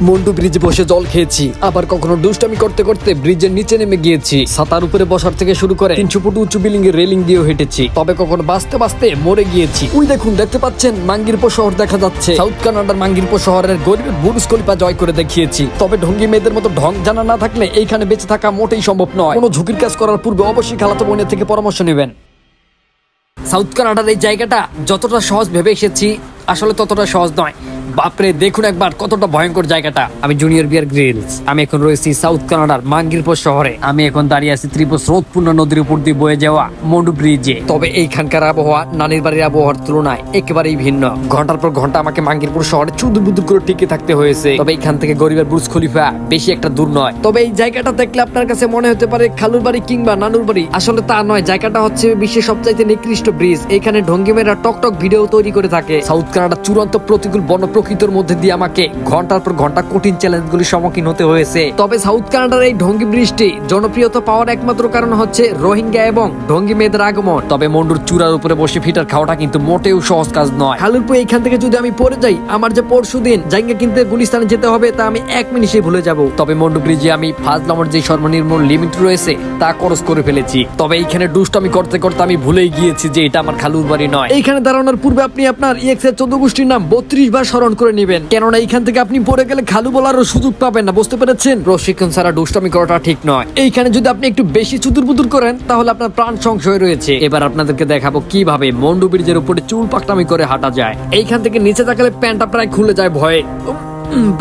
মন্টু ব্রিজে বসে জল খেয়েছি, আবার কখনো দুষ্টামি করতে করতে ব্রিজের নিচে নেমে গিয়েছি। ছাতার উপরে বসার থেকে শুরু করে 300 ফুট উঁচু বিল্ডিং এর রেলিং দিয়েও হেঁটেছি, তবে কখনো বাঁচতে বাঁচতে মরে গিয়েছি। ওই দেখুন, দেখতে পাচ্ছেন মাঙ্গিরপো শহর দেখা যাচ্ছে। সাউথ কানাডার মাঙ্গিরপো শহরের গরিবের বুর্জ খলিফা জয় করে দেখিয়েছি। তবে ঢঙ্গি মেয়েদের মতো ঢং জানা না থাকলে এইখানে বেঁচে থাকা মোটেই সম্ভব নয়। কোনো ঝুঁকির কাজ করার পূর্বে অবশ্যই খালাতো বোনের থেকে পরামর্শ নেবেন। সাউথ কানাডার এই জায়গাটা যতটা সহজ ভেবে এসেছি আসলে ততটা সহজ নয়। বাপরে, দেখুন একবার কতটা ভয়ঙ্কর জায়গাটা। আমি জুনিয়র বিয়ার গ্রিলস। আমি এখন রয়েছি সাউথ কানাডার মাঙ্গিরপো শহরে। আমি এখন দাঁড়িয়ে আছি ত্রিপুরা স্রোতপূর্ণ নদীর উপর দিয়ে বয়ে যাওয়া মন্টু ব্রিজে। তবে এইখানকার আবহাওয়া নানির বাড়ির আবহাওয়ার তুলনায় একেবারেই ভিন্ন। ঘন্টার পর ঘন্টা আমাকে মাঙ্গিরপুর শহরে চুদুর বুদুর করে টিকে থাকতে হয়েছে। তবে এইখান থেকে গরিবের বুর্জ খলিফা বেশি একটা দূর নয়। তবে এই জায়গাটা দেখলে আপনার কাছে মনে হতে পারে খালুর বাড়ি কিংবা নানুর বাড়ি, আসলে তা নয়। জায়গাটা হচ্ছে বিশ্বের সবচাইতে নিকৃষ্ট ব্রিজ। এখানে ঢঙ্গিমেরা টকটক ভিডিও তৈরি করে থাকে। সাউথ কানাডার চূড়ান্ত প্রতিকূল বন প্রকৃতির মধ্যে দিয়ে আমাকে ঘন্টার পর ঘন্টা কঠিন চ্যালেঞ্জগুলির সম্মুখীন হতে হয়েছে। তবে সাউথ কানাডার এই ঢঙ্গি ব্রিজটি জনপ্রিয়তা পাওয়ার একমাত্র কারণ হচ্ছে রোহিঙ্গা এবং ঢঙ্গি মেয়েদের আগমন। তবে মন্ডুর চূড়ার উপরে বসে ফিটার খাওয়াটা কিন্তু মোটেও সহজ কাজ নয়। খালুরপুর এইখান থেকে যদি আমি পড়ে যাই, আমার যে পরশুদিন জায়গা কিনতে গুলিস্তানে যেতে হবে তা আমি 1 মিনিটে ভুলে যাব। তবে মন্ডু ব্রিজে আমি ফাজলামোর যে সর্বনিম্ন লিমিট রয়েছে তা খরচ করে ফেলেছি। তবে এইখানে দুষ্টামি করতে করতে আমি ভুলেই গিয়েছি যে এটা আমার খালুর বাড়ি নয়। এইখানে দাঁড়ানোর পূর্বে আপনি আপনার EX এর 14 গোষ্ঠীর নাম 32 বার স্মরণ করে নেবেন, কেননা এইখান থেকে আপনি পড়ে গেলে খালু বলারও সুযোগ পাবেন না। বুঝতে পেরেছেন? প্রশিক্ষণ ছাড়া দুষ্টামি করাটা ঠিক নয়। এইখানে যদি আপনি একটু বেশি চুদুর বুদুর করেন তাহলে আপনার প্রাণ সংশয় রয়েছে। এবার আপনাদেরকে দেখাবো কিভাবে মন্ডু ব্রিজের উপরে চুল পাকনামি করে হাঁটা যায়। এইখান থেকে নিচে তাকালে প্যান্টটা প্রায় খুলে যায় ভয়ে।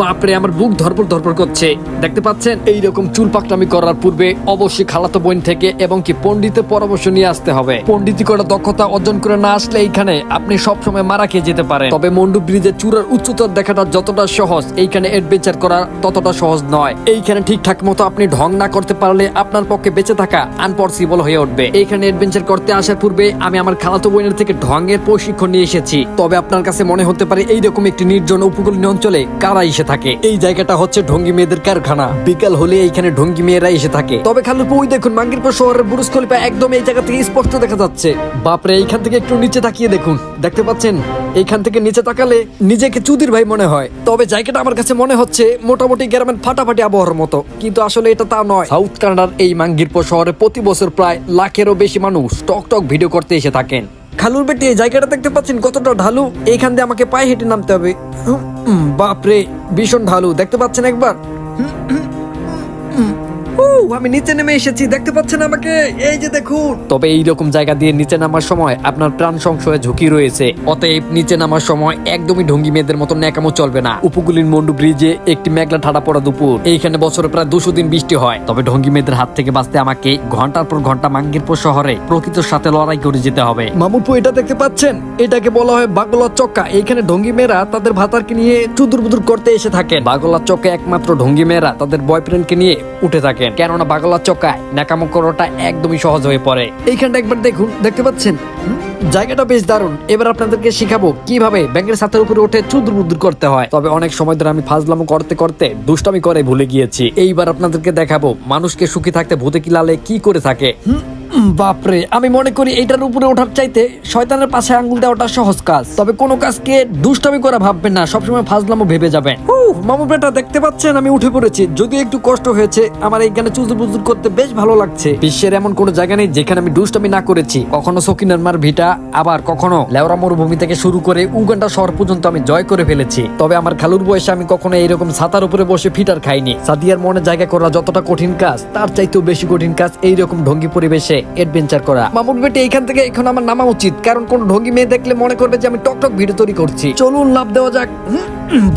বাপরে, আমার বুক ধরপড় ধরপড় করছে। দেখতে পাচ্ছেন? এইরকম চুল পাকনামি করার পূর্বে অবশ্যই খালাতো বোন থেকে এবং কি পণ্ডিতের পরামর্শ নিয়ে আসতে হবে। পণ্ডিতি করার দক্ষতা অর্জন করে না আসলে এইখানে আপনি সবসময় মারা খেয়ে যেতে পারেন। তবে মন্ডু ব্রিজের চূড়ার উচ্চতার দেখাটা যতটা সহজ, এইখানে অ্যাডভেঞ্চার করা ততটা সহজ নয়। এইখানে ঠিকঠাক মতো আপনি ঢং না করতে পারলে আপনার পক্ষে বেঁচে থাকা আনপসিবল হয়ে উঠবে। এইখানে অ্যাডভেঞ্চার করতে আসার পূর্বে আমি আমার খালাতো বোনের থেকে ঢঙের প্রশিক্ষণ নিয়ে এসেছি। তবে আপনার কাছে মনে হতে পারে এইরকম একটি নির্জন উপকূলীয় অঞ্চলে কারা এসে থাকে। এই জায়গাটা হচ্ছে ঢঙ্গি মেয়েদের কারখানা। বিকাল হলে এইখানে ঢঙ্গি মেয়েরা এসে থাকে। তবে খালুরপুর ওই দেখুন, মাঙ্গিরপো শহরের বুর্জ খলিফা একদম এই জায়গা থেকে স্পষ্ট দেখা যাচ্ছে। বাপরে, এইখান থেকে একটু নিচে তাকিয়ে দেখুন। দেখতে পাচ্ছেন? এইখান থেকে নিচে তাকালে নিজেকে চুদির ভাই মনে হয়। তবে জায়গাটা আমার কাছে মনে হচ্ছে মোটামুটি গ্রামের ফাটাফাটি আবহাওয়ার মতো, কিন্তু আসলে এটা তা নয়। সাউথ কানাডার এই মাঙ্গিরপো শহরে প্রতি বছর প্রায় লাখেরও বেশি মানুষ টক ভিডিও করতে এসে থাকেন। খালুর বেটি, এই জায়গাটা দেখতে পাচ্ছেন কতটা ঢালু? এইখান দিয়ে আমাকে পায়ে হেঁটে নামতে হবে। বাপরে, ভীষণ ঢালু। দেখতে পাচ্ছেন একবার? আমি নিচে নেমে এসেছি, দেখতে পাচ্ছেন আমাকে? এই যে দেখুন। তবে এইরকম জায়গা দিয়ে নিচে নামার সময় আপনার প্রাণ সংশয়ের ঝুঁকি রয়েছে। অতএব নিচে নামার সময় একদমই ঢঙ্গি মেয়েদের মতো ন্যাকামো চলবে না। উপকূলীন মন্ডু ব্রিজে একটি মেঘলা ঠাড়া পড়া দুপুর। এইখানে বছরে প্রায় 200 দিন বৃষ্টি হয়। তবে ঢঙ্গি মেয়েদের হাত থেকে বাঁচতে আমাকে ঘন্টার পর ঘন্টা মাঙ্গিরপো শহরে প্রকৃতির সাথে লড়াই করে যেতে হবে। মামুপু, এটা দেখতে পাচ্ছেন? এটাকে বলা হয় বাগলার চক্কা। এইখানে ঢঙ্গি মেয়েরা তাদের ভাতারকে নিয়ে চুদুর বুদুর করতে এসে থাকেন। বাগলার চক্কা একমাত্র ঢঙ্গি মেয়েরা তাদের বয়ফ্রেন্ডকে নিয়ে উঠে থাকেন, কেননা বাগলার চক্কায় নাকামো করাটা একদমই সহজ হয়ে পড়ে। এইখানটা একবার দেখুন, দেখতে পাচ্ছেন? জায়গাটা বেশ দারুণ। এবার আপনাদেরকে শিখাবো কিভাবে ব্যাঙের ছাতার উপরে উঠে চুদুর বুদুর করতে হয়। তবে অনেক সময় ধরে আমি ফাজলামো করতে করতে দুষ্টামি করে ভুলে গিয়েছি। এইবার আপনাদেরকে দেখাবো মানুষকে সুখী থাকতে ভূতে কি লালে কি করে থাকে। বাপরে, আমি মনে করি এইটার উপরে ওঠার চাইতে শয়তানের পাশে আঙ্গুল দেওয়াটা সহজ কাজ। তবে কোনো কাজকে দুষ্টামি করে ভাববেন না, সবসময় ফাজলামো ভেবে যাবেন। মামু বেটা, দেখতে পাচ্ছেন আমি উঠে পড়েছি। যদিও একটু কষ্ট হয়েছে, আমার এইখানে চুজুর বুজুর করতে বেশ ভালো লাগছে। বিশ্বের এমন কোনো জায়গা নেই যেখানে আমি দুষ্টামি না করেছি। কখনো সকিনার ভিটা, আবার কখনো লেওরা মরুভূমি থেকে শুরু করে উগান্ডা শহর পর্যন্ত আমি জয় করে ফেলেছি। তবে আমার খালুর বয়সে আমি কখনো এইরকম ছাতার উপরে বসে ফিটার খাইনি। সাদিয়ার মনে জায়গা করা যতটা কঠিন কাজ, তার চাইতেও বেশি কঠিন কাজ এইরকম ঢঙ্গি পরিবেশে অ্যাডভেঞ্চার করা। মামুর বেটে, এইখান থেকে এখন আমার নামা উচিত, কারণ কোন ঢঙ্গি মেয়ে দেখলে মনে করবে যে আমি টক ভিডিও তৈরি করছি। চলুন লাভ দেওয়া যাক।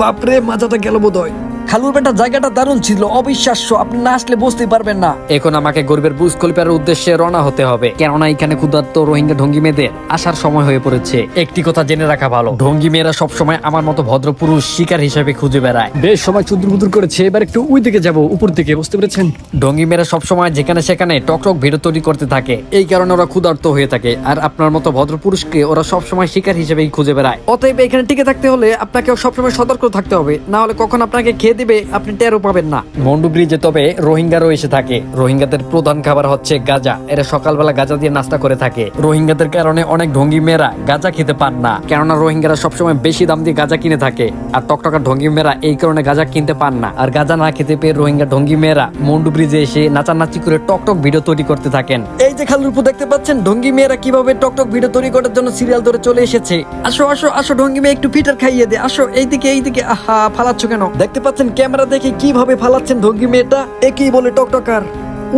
বাপরে, মাথাটা গেল বোধহয়। খালুর বেটা, জায়গাটা দারুণ ছিল, অবিশ্বাস্য। আপনি না আসলে বুঝতে পারবেন না। এখন আমাকে গরিবের বুর্জ খলিফার উদ্দেশ্যে রওনা হতে হবে, কেননা এখানে ক্ষুধার্ত রোহিঙ্গা ঢঙ্গি মেয়েদের আসার সময় হয়ে পড়েছে। একটি কথা জেনে রাখা ভালো, ঢঙ্গি মেয়েরা সবসময় আমার মতো ভদ্র পুরুষ শিকার হিসেবে খুঁজে বেড়ায়। বেশ সময় চুদুর বুদুর করেছে, এবার একটু ওই দিকে যাবো, উপর দিকে। বুঝতে পেরেছেন? ঢঙ্গি মেয়েরা সবসময় যেখানে সেখানে টক ভিডিও তৈরি করতে থাকে, এই কারণে ওরা ক্ষুধার্ত হয়ে থাকে। আর আপনার মতো ভদ্র পুরুষকে ওরা সবসময় শিকার হিসেবেই খুঁজে বেড়ায়। অতএব এখানে টিকে থাকতে হলে আপনাকে সবসময় সতর্ক থাকতে হবে, না হলে কখন আপনাকে খেয়ে খেয়ে দিবে আপনি টেরও পাবেন না। মন্ডু ব্রিজে তবে রোহিঙ্গারও এসে থাকে। রোহিঙ্গাদের প্রধান খাবার হচ্ছে গাঁজা। এরা সকালবেলা গাঁজা দিয়ে নাস্তা করে থাকে। রোহিঙ্গাদের কারণে অনেক ঢঙ্গি মেয়েরা গাঁজা খেতে পান না, কেননা রোহিঙ্গারা সবসময় বেশি দাম দিয়ে গাঁজা কিনে থাকে। আর টকটকা ঢঙ্গি মেয়েরা এই কারণে গাঁজা কিনতে পান না। আর গাঁজা না খেতে পেয়ে রোহিঙ্গা ঢঙ্গি মেয়েরা মন্ডু ব্রিজে এসে নাচানাচি করে টকটক ভিডিও তৈরি করতে থাকেন। এই যে খালুর উপর দেখতে পাচ্ছেন ঢঙ্গি মেয়েরা কিভাবে টকটক ভিডিও তৈরি করার জন্য সিরিয়াল ধরে চলে এসেছে। আসো আসো আসো ঢঙ্গি মেয়ে, একটু ফিটার খাইয়ে দে, আসো এইদিকে এইদিকে। আহা, ফালাচ্ছ কেন? দেখতে পাচ্ছেন ক্যামেরা দেখে কিভাবে ফালাচ্ছেন ঢঙ্গি মেয়েটা। একই বলে টকটকার।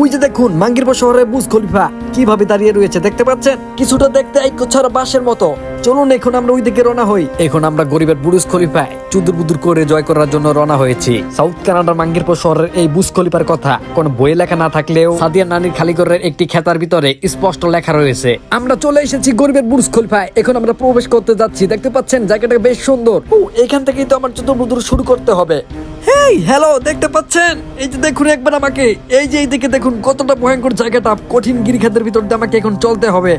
ওই যে দেখুন মাঙ্গিরপুর শহরে বুর্জ খলিফা কিভাবে দাঁড়িয়ে রয়েছে, দেখতে পাচ্ছেন? কিছুটা দেখতে এক ছাড়া বাঁশের মতো। চলুন এখন আমরা ওই দিকে রওনা হই। এখন আমরা গরিবের বুর্জ খলিফায় চুদুর বুদুর করে জয় করার জন্য রওনা হয়েছি। সাউথ কানাডার মাঙ্গিরপুর শহরের এই বুর্জ খলিফার কথা কোন বইয়ে লেখা না থাকলেও সাদিয়া নানির খালিঘরের একটি খেতার ভিতরে স্পষ্ট লেখা রয়েছে। আমরা চলে এসেছি গরিবের বুর্জ খলিফায়। এখন আমরা প্রবেশ করতে যাচ্ছি। দেখতে পাচ্ছেন জায়গাটা বেশ সুন্দর। এখান থেকেই তো আমার চুদুর বুদুর শুরু করতে হবে। হেই হ্যালো, দেখতে পাচ্ছেন? এই যে দেখুন একবার আমাকে, এই যে এইদিকে দেখুন কতটা ভয়ঙ্কর জায়গাটা। কঠিন গিরিখাতের ভিতর দিয়ে আমাকে এখন চলতে হবে।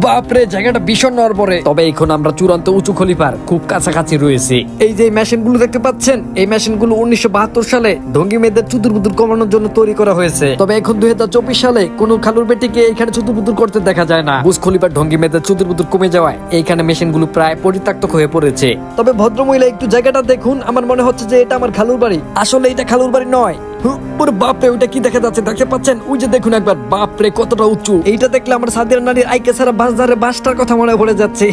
বাপরে, জায়গাটা ভীষণ নড়বড়ে। তবে এখন আমরা চূড়ান্ত উঁচু খলিফার খুব কাছাকাছি রয়েছি। এই যে মেশিন গুলো দেখতে পাচ্ছেন, এই মেশিন গুলো 1972 সালে ঢঙ্গি মেয়েদের চুদুর বুদুর কমানোর জন্য তৈরি করা হয়েছে। তবে এখন 2024 সালে কোন খালুর বেটিকে এখানে চুদুর বুদুর করতে দেখা যায় না। বুর্জ খলিফার ঢঙ্গি মেয়েদের চুদুর বুদুর কমে যাওয়ায় এইখানে মেশিন গুলো প্রায় পরিত্যক্ত হয়ে পড়েছে। তবে ভদ্রমহিলা একটু জায়গাটা দেখুন, আমার মনে হচ্ছে যে এটা আমার খালুর বাড়ি। আসলে এটা খালুর বাড়ি নয়। বাপরে, ওইটা কি দেখা যাচ্ছে দেখতে পাচ্ছেন? ওই যে দেখুন একবার, বাপরে কতটা উঁচু। এইটা দেখলে আমার সাদিয়া নানির আইকে ছাড়া বাজারে বাসটার কথা মনে পড়ে যাচ্ছে।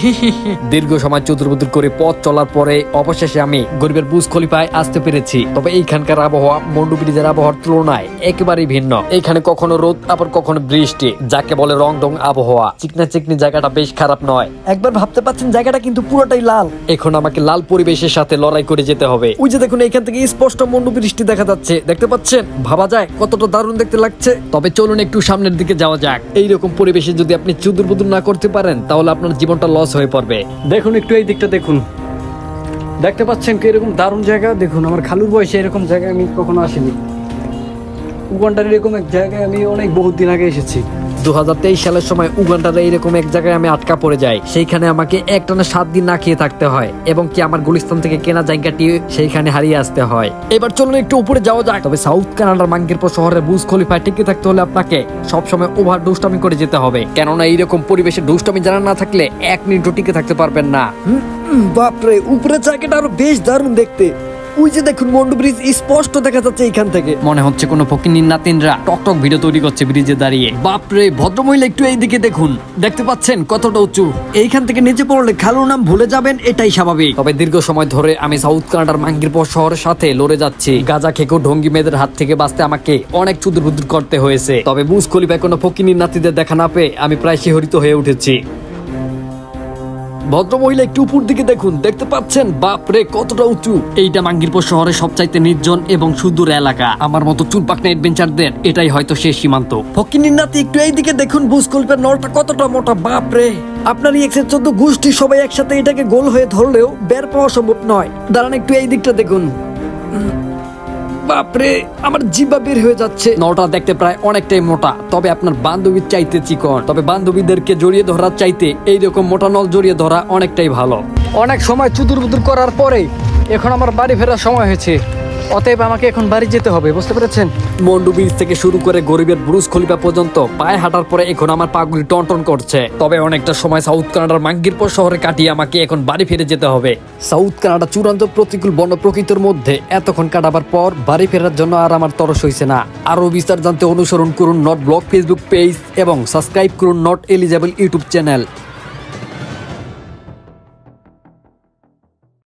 দীর্ঘ সময় চতুর্বুদুর করে পথ চলার পরে অবশেষে আমি গরিবের বুর্জ খলিফায় আসতে পেরেছি। তবে এইখানকার আবহাওয়া মন্ডু ব্রিজের আবহাওয়ার তুলনায় একেবারেই ভিন্ন। এখানে কখনো রোদ আবার কখনো বৃষ্টি, যাকে বলে রং ডং আবহাওয়া। চিকনা চিকনি জায়গাটা বেশ খারাপ নয়। একবার ভাবতে পাচ্ছেন জায়গাটা কিন্তু পুরোটাই লাল। এখন আমাকে লাল পরিবেশের সাথে লড়াই করে যেতে হবে। ওই যে দেখুন এখান থেকে স্পষ্ট মন্ডু বৃষ্টি দেখা যাচ্ছে, দেখতে পাচ্ছেন? ভাবা যায় কতটা দারুণ দেখতে লাগছে। তবে চলুন একটু সামনের দিকে যাওয়া যাক। এইরকম পরিবেশে যদি আপনি চুদুর বুদুর না করতে পারেন তাহলে আপনার জীবনটা লস হয়ে পড়বে। দেখুন একটু এই দিকটা দেখুন, দেখতে পাচ্ছেন কি এরকম দারুণ জায়গা। দেখুন আমার খালুর বয়সে এরকম জায়গায় আমি কখনো আসিনি। উগান্ডার এরকম এক জায়গায় আমি অনেক বহুত দিন আগে এসেছি। 2023 সালের সময় উগান্ডারে এরকম এক জায়গায় আমি আটকা পড়ে যাই। সেইখানে আমাকে একটানা 7 দিন না খেয়ে থাকতে হয় এবং কি আমার গুলিস্তান থেকে কেনা জায়গাটি সেইখানে হারিয়ে আসতে হয়। এবার চলুন একটু উপরে যাওয়া যাক। তবে সাউথ কানাডার মাঙ্গিরপুর শহরের বুর্জ খলিফায় টিকে থাকতে হলে আপনাকে সবসময় ওভার দুষ্টামি করে যেতে হবে, কেননা এইরকম পরিবেশে দুষ্টামি জানা না থাকলে 1 মিনিটও টিকে থাকতে পারবেন না। বাপরে, উপরে জায়গাটা আরো বেশ দারুণ দেখতে। ওই যে দেখুন মন্ডু ব্রিজ স্পষ্ট দেখা যাচ্ছে এখান থেকে। মনে হচ্ছে কোনো ফকিন্নির নাতিনরা টকটক ভিডিও তৈরি করছে ব্রিজে দাঁড়িয়ে। বাপরে, ভদ্রমহিলা একটু এইদিকে দেখুন, দেখতে পাচ্ছেন কতটা উঁচু। এইখান থেকে নিচে পড়লে খালুর নাম ভুলে যাবেন, এটাই স্বাভাবিক। তবে দীর্ঘ সময় ধরে আমি সাউথ কানাডার মাঙ্গিরপুর শহরের সাথে লড়ে যাচ্ছি। গাঁজা খেকেও ঢঙ্গি মেয়েদের হাত থেকে বাঁচতে আমাকে অনেক চুদুর বুদুর করতে হয়েছে। তবে বুর্জ খলিফায় কোনো ফকিন্নির নাতিদের দেখা না পেয়ে আমি প্রায় শিহরিত হয়ে উঠেছি। ভদ্রমহিলা একটু উপর দিকে দেখুন, দেখতে পাচ্ছেন? বাপরে কতটা উঁচু। এইটা মাঙ্গিরপুর শহরের সবচাইতে নির্জন এবং সুদূর এলাকা। আমার মতো চুলপাকনা অ্যাডভেঞ্চারদের এটাই হয়তো শেষ সীমান্ত। ফকিন্নির নাতি একটু এইদিকে দেখুন, বুর্জ খলিফার নলটা কতটা মোটা। বাপরে, আপনার এক্সের 14 গোষ্ঠী সবাই একসাথে এটাকে গোল হয়ে ধরলেও বের পাওয়া সম্ভব নয়। দাঁড়ান একটু এই দিকটা দেখুন। বাপরে, আমার জিহ্বা বের হয়ে যাচ্ছে। নলটা দেখতে প্রায় অনেকটাই মোটা, তবে আপনার বান্ধবীর চাইতে চিকন। তবে বান্ধবীদেরকে জড়িয়ে ধরার চাইতে এইরকম মোটা নল জড়িয়ে ধরা অনেকটাই ভালো। অনেক সময় চুদুর বুদুর করার পরে এখন আমার বাড়ি ফেরার সময় হয়েছে। অতএব আমাকে এখন বাড়ি যেতে হবে, বুঝতে পেরেছেন? মন্ডু ব্রিজ থেকে শুরু করে গরিবের বুর্জ খলিফা পর্যন্ত পায়ে হাঁটার পরে এখন আমার পাগুলি টনটন করছে। তবে অনেকটা সময় সাউথ কানাডার মাঙ্গিরপুর শহরে কাটিয়ে আমাকে এখন বাড়ি ফিরে যেতে হবে। সাউথ কানাডা চূড়ান্ত প্রতিকূল বন্য প্রকৃতির মধ্যে এতক্ষণ কাটাবার পর বাড়ি ফেরার জন্য আর আমার তরস হইছে না। আরো বিস্তার জানতে অনুসরণ করুন নট ব্লগ ফেসবুক পেজ এবং সাবস্ক্রাইব করুন নট এলিজেবল ইউটিউব চ্যানেল।